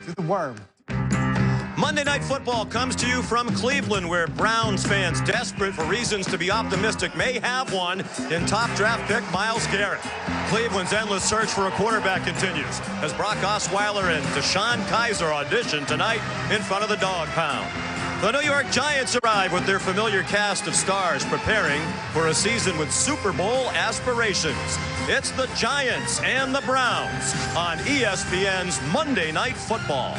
to the worm. Monday Night Football comes to you from Cleveland, where Browns fans desperate for reasons to be optimistic may have one in top draft pick Myles Garrett. Cleveland's endless search for a quarterback continues as Brock Osweiler and DeShone Kizer audition tonight in front of the Dog Pound. The New York Giants arrive with their familiar cast of stars preparing for a season with Super Bowl aspirations. It's the Giants and the Browns on ESPN's Monday Night Football.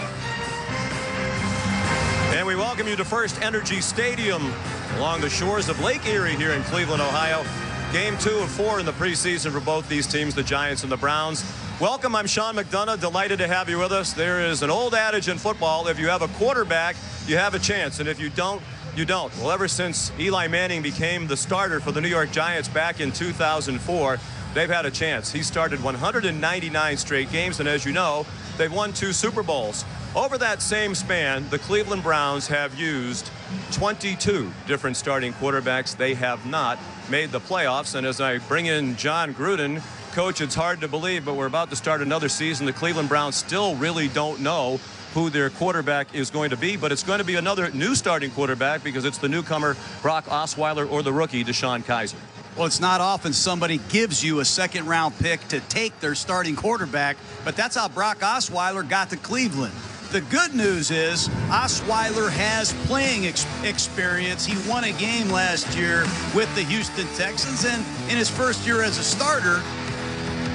And we welcome you to First Energy Stadium along the shores of Lake Erie here in Cleveland, Ohio. Game 2 of 4 in the preseason for both these teams, the Giants and the Browns. Welcome, I'm Sean McDonough. Delighted to have you with us. There is an old adage in football: if you have a quarterback, you have a chance, and if you don't, you don't. Well, ever since Eli Manning became the starter for the New York Giants back in 2004, they've had a chance. He started 199 straight games, and as you know, they've won 2 Super Bowls. Over that same span, the Cleveland Browns have used 22 different starting quarterbacks. They have not made the playoffs. And as I bring in John Gruden, Coach, it's hard to believe, but we're about to start another season. The Cleveland Browns still really don't know who their quarterback is going to be, but it's going to be another new starting quarterback because it's the newcomer Brock Osweiler or the rookie DeShone Kizer. Well, it's not often somebody gives you a second-round pick to take their starting quarterback, but that's how Brock Osweiler got to Cleveland. The good news is Osweiler has playing experience. He won a game last year with the Houston Texans, and in his first year as a starter,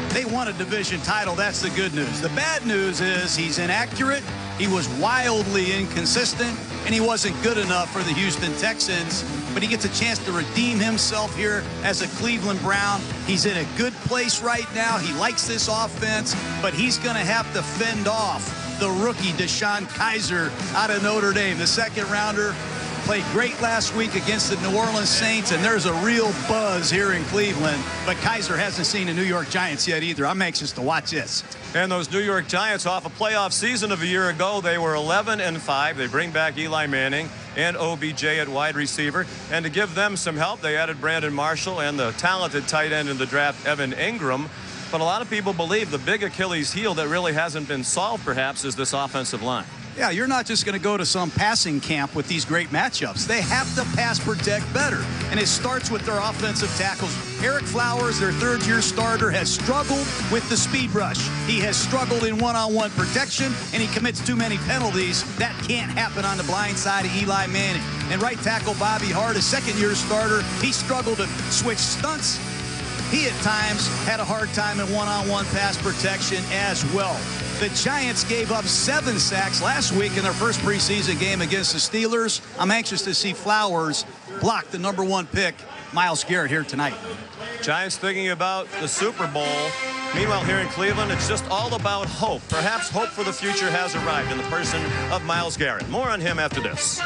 they won a division title. That's the good news. The bad news is he's inaccurate, he was wildly inconsistent, and he wasn't good enough for the Houston Texans. But he gets a chance to redeem himself here as a Cleveland Brown. He's in a good place right now. He likes this offense, but he's going to have to fend off the rookie DeShone Kizer out of Notre Dame. The second rounder played great last week against the New Orleans Saints, and there's a real buzz here in Cleveland. But Kizer hasn't seen the New York Giants yet either. I'm anxious to watch this. And those New York Giants, off a playoff season of a year ago, they were 11-5. They bring back Eli Manning and OBJ at wide receiver. And to give them some help, they added Brandon Marshall and the talented tight end in the draft, Evan Ingram. But a lot of people believe the big Achilles heel that really hasn't been solved, perhaps, is this offensive line. Yeah, you're not just going to go to some passing camp with these great matchups. They have to pass protect better, and it starts with their offensive tackles. Eric Flowers, their third-year starter, has struggled with the speed rush. He has struggled in one-on-one protection, and he commits too many penalties. That can't happen on the blind side of Eli Manning. And right tackle Bobby Hart, a second-year starter, he struggled to switch stunts. He at times had a hard time in one-on-one pass protection as well. The Giants gave up 7 sacks last week in their first preseason game against the Steelers. I'm anxious to see Flowers block the #1 pick, Myles Garrett, here tonight. Giants thinking about the Super Bowl. Meanwhile, here in Cleveland, it's just all about hope. Perhaps hope for the future has arrived in the person of Myles Garrett. More on him after this.